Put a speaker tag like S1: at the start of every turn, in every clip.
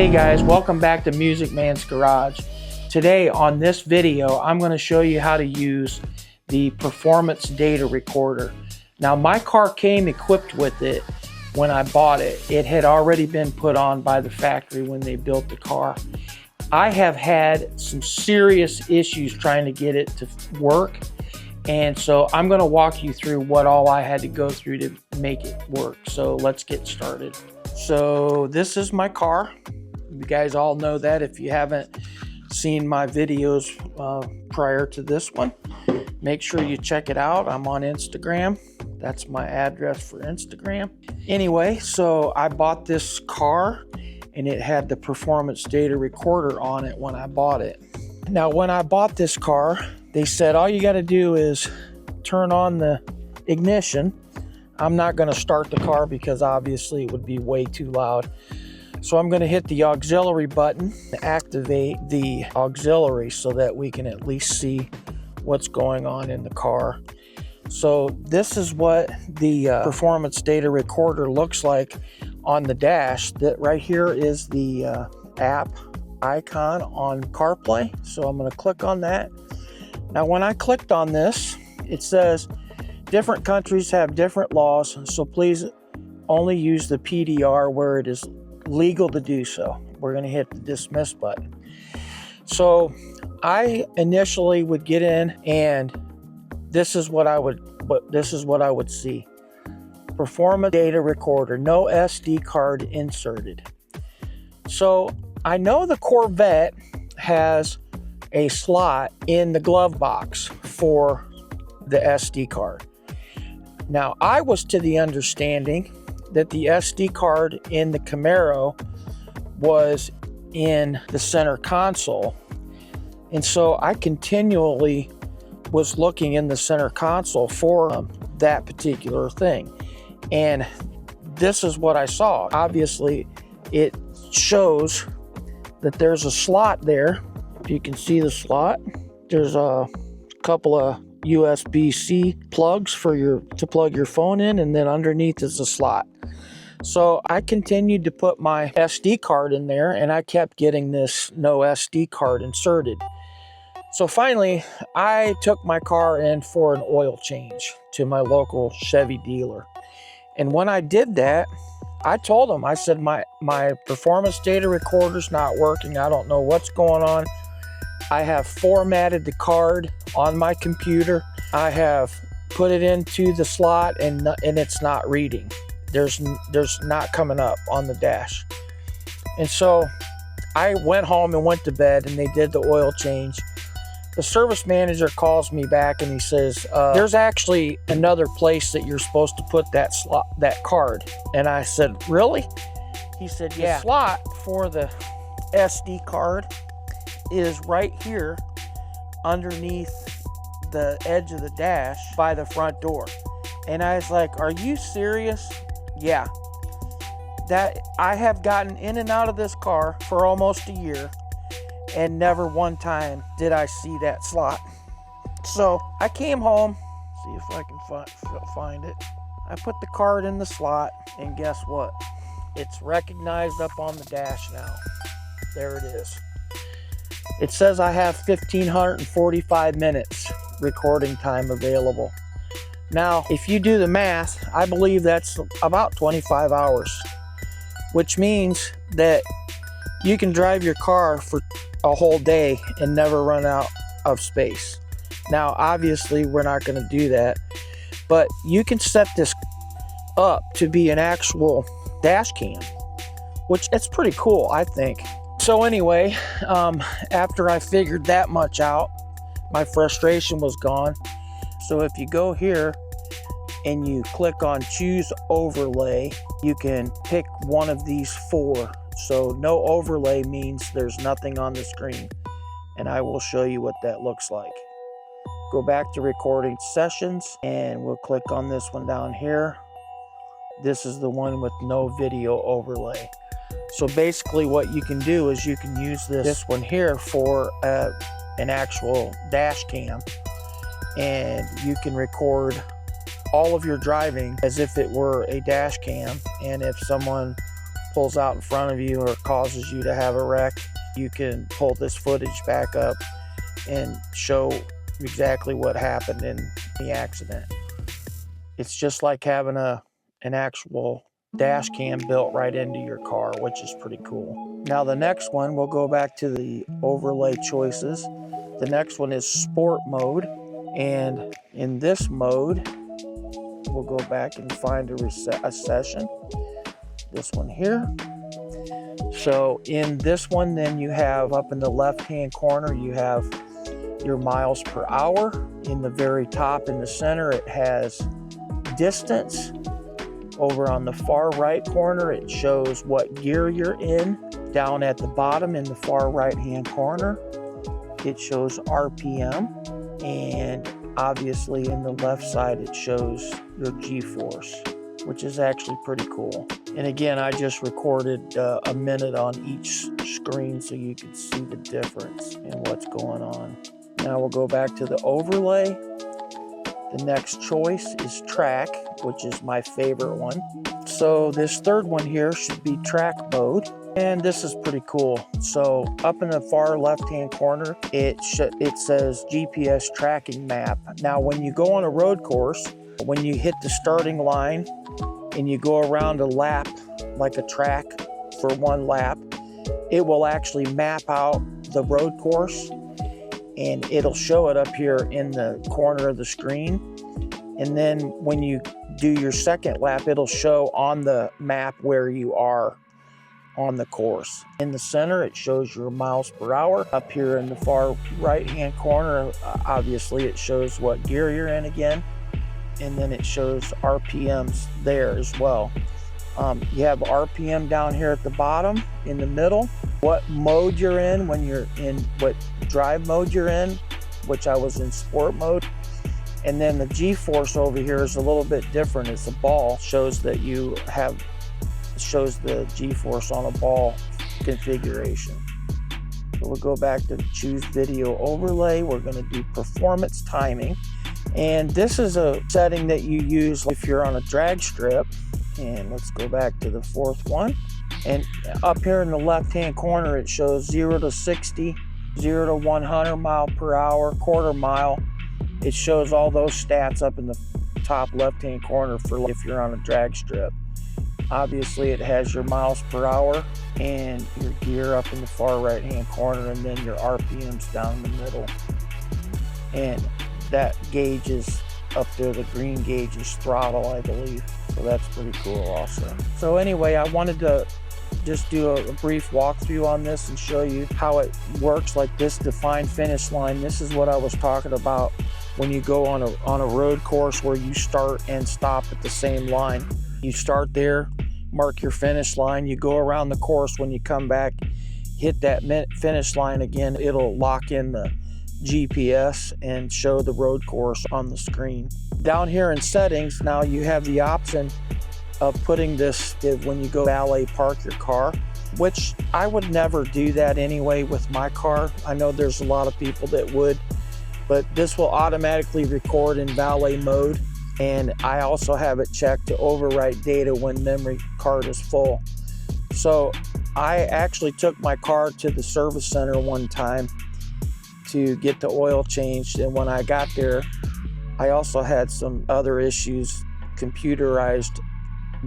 S1: Hey guys, welcome back to Music Man's Garage. Today on this video, I'm going to show you how to use the performance data recorder. Now my car came equipped with it when I bought it. It had already been put on by the factory when they built the car. I have had some serious issues trying to get it to work. And so I'm going to walk you through what all I had to go through to make it work. So let's get started. So this is my car. You guys all know that if you haven't seen my videos prior to this one. Make sure you check it out. I'm on Instagram. That's my address for Instagram. Anyway, so I bought this car and it had the performance data recorder on it when I bought it. Now, when I bought this car, they said all you got to do is turn on the ignition. I'm not going to start the car because obviously it would be way too loud. So I'm going to hit the auxiliary button to activate the auxiliary so that we can at least see what's going on in the car. So this is what the performance data recorder looks like on the dash. That right here is the app icon on CarPlay. So I'm going to click on that. Now when I clicked on this, it says different countries have different laws, so please only use the PDR where it is legal to do so. We're going to hit the dismiss button. So I initially would get in and this is what I would see. Performance data recorder, no SD card inserted. So I know the Corvette has a slot in the glove box for the SD card. Now I was to the understanding that the SD card in the Camaro was in the center console. And so I continually was looking in the center console for that particular thing. And this is what I saw. Obviously, it shows that there's a slot there. If you can see the slot, there's a couple of USB-C plugs to plug your phone in, and then underneath is a slot. So I continued to put my SD card in there, and I kept getting this no SD card inserted. So finally, I took my car in for an oil change to my local Chevy dealer. And when I did that, I told them, I said, my performance data recorder's not working. I don't know what's going on. I have formatted the card on my computer. I have put it into the slot and it's not reading. There's not coming up on the dash. And so I went home and went to bed and they did the oil change. The service manager calls me back and he says, there's actually another place that you're supposed to put that card. And I said, really? He said, yeah. The slot for the SD card is right here underneath the edge of the dash by the front door. And I was like, are you serious? Yeah. That I have gotten in and out of this car for almost a year and never one time did I see that slot. So I came home, see if I can find it. I put the card in the slot and guess what? It's recognized up on the dash now. There it is. It says I have 1,545 minutes recording time available. Now, if you do the math, I believe that's about 25 hours, which means that you can drive your car for a whole day and never run out of space. Now, obviously, we're not going to do that, but you can set this up to be an actual dash cam, which it's pretty cool, I think. So anyway, after I figured that much out, my frustration was gone. So if you go here and you click on choose overlay, you can pick one of these four. So no overlay means there's nothing on the screen. And I will show you what that looks like. Go back to recording sessions and we'll click on this one down here. This is the one with no video overlay. So basically what you can do is you can use this one here for an actual dash cam, and you can record all of your driving as if it were a dash cam. And if someone pulls out in front of you or causes you to have a wreck, you can pull this footage back up and show exactly what happened in the accident. It's just like having an actual dash cam built right into your car, which is pretty cool. Now the next one, we'll go back to the overlay choices. The next one is sport mode. And in this mode, we'll go back and find a session. This one here. So in this one, then you have up in the left-hand corner, you have your miles per hour. In the very top in the center, it has distance. Over on the far right corner, it shows what gear you're in. Down at the bottom in the far right-hand corner, it shows RPM. And obviously in the left side, it shows your G-force, which is actually pretty cool. And again, I just recorded a minute on each screen so you can see the difference in what's going on. Now we'll go back to the overlay. The next choice is track, which is my favorite one. So this third one here should be track mode. And this is pretty cool. So up in the far left-hand corner, it says GPS tracking map. Now when you go on a road course, when you hit the starting line and you go around a lap, like a track for one lap, it will actually map out the road course, and it'll show it up here in the corner of the screen. And then when you do your second lap, it'll show on the map where you are on the course. In the center, it shows your miles per hour. Up here in the far right-hand corner, obviously it shows what gear you're in again. And then it shows RPMs there as well. You have RPM down here at the bottom, in the middle, what mode you're in, when you're in what drive mode you're in, which I was in sport mode. And then the G-force over here is a little bit different. It's a ball, shows that you have, shows the G-force on a ball configuration. So we'll go back to choose video overlay. We're going to do performance timing. And this is a setting that you use if you're on a drag strip. And let's go back to the fourth one. And up here in the left-hand corner, it shows 0 to 60, 0 to 100 mile per hour, quarter mile. It shows all those stats up in the top left-hand corner for if you're on a drag strip. Obviously, it has your miles per hour and your gear up in the far right-hand corner, and then your RPMs down in the middle. And that gauge is up there, the green gauge is throttle, I believe. So that's pretty cool also. So anyway, I wanted to just do a brief walkthrough on this and show you how it works, like this defined finish line. This is what I was talking about when you go on a road course where you start and stop at the same line. You start there, mark your finish line, you go around the course. When you come back, hit that finish line again, it'll lock in the GPS and show the road course on the screen. Down here in settings, now you have the option of putting this when you go valet park your car, which I would never do that anyway with my car. I know there's a lot of people that would, but this will automatically record in valet mode. And I also have it checked to overwrite data when memory card is full. So I actually took my car to the service center one time to get the oil changed, and when I got there, I also had some other issues, computerized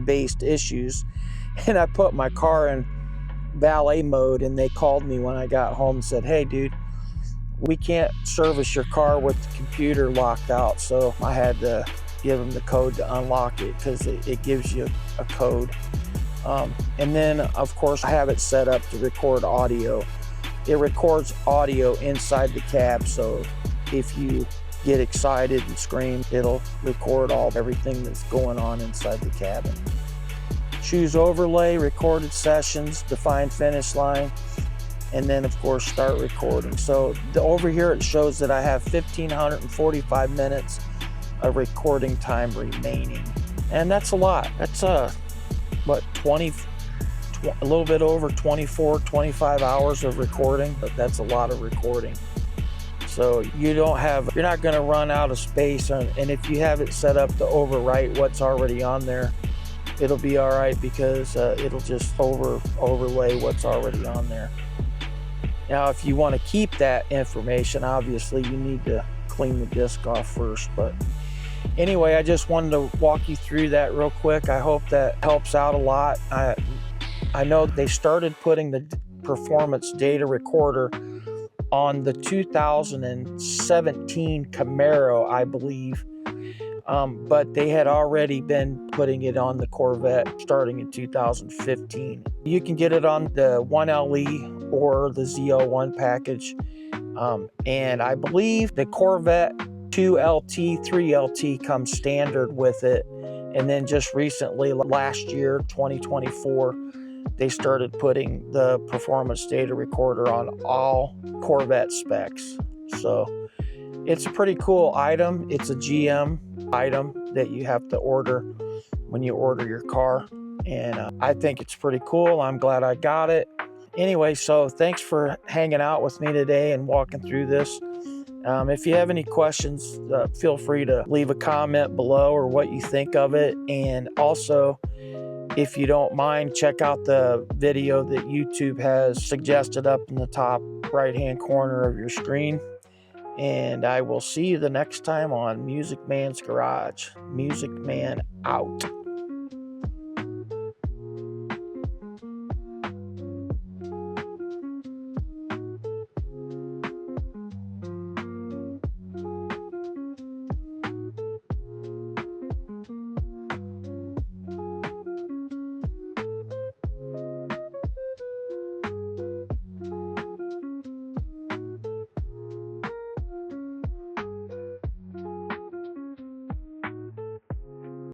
S1: based issues, and I put my car in valet mode, and they called me when I got home and said, "Hey dude, we can't service your car with the computer locked out." So I had to give them the code to unlock it, because it gives you a code. And then of course I have it set up to record audio. It records audio inside the cab, so if you get excited and scream, it'll record everything that's going on inside the cabin. Choose overlay, recorded sessions, define finish line, and then of course start recording. So over here it shows that I have 1,545 minutes of recording time remaining, and that's a lot. That's what, a little bit over 24, 25 hours of recording, but that's a lot of recording. So you're not going to run out of space, and if you have it set up to overwrite what's already on there, it'll be all right because it'll just overlay what's already on there. Now, if you want to keep that information, obviously you need to clean the disc off first. But anyway, I just wanted to walk you through that real quick. I hope that helps out a lot. I know they started putting the performance data recorder on the 2017 Camaro, I believe. But they had already been putting it on the Corvette starting in 2015. You can get it on the 1LE or the Z01 package. And I believe the Corvette 2LT, 3LT comes standard with it. And then just recently, last year, 2024, they started putting the performance data recorder on all Corvette specs. So it's a pretty cool item. It's a GM item that you have to order when you order your car. And I think it's pretty cool. I'm glad I got it. Anyway, so thanks for hanging out with me today and walking through this. If you have any questions, feel free to leave a comment below or what you think of it. And also, if you don't mind, check out the video that YouTube has suggested up in the top right-hand corner of your screen. And I will see you the next time on Music Man's Garage. Music Man out.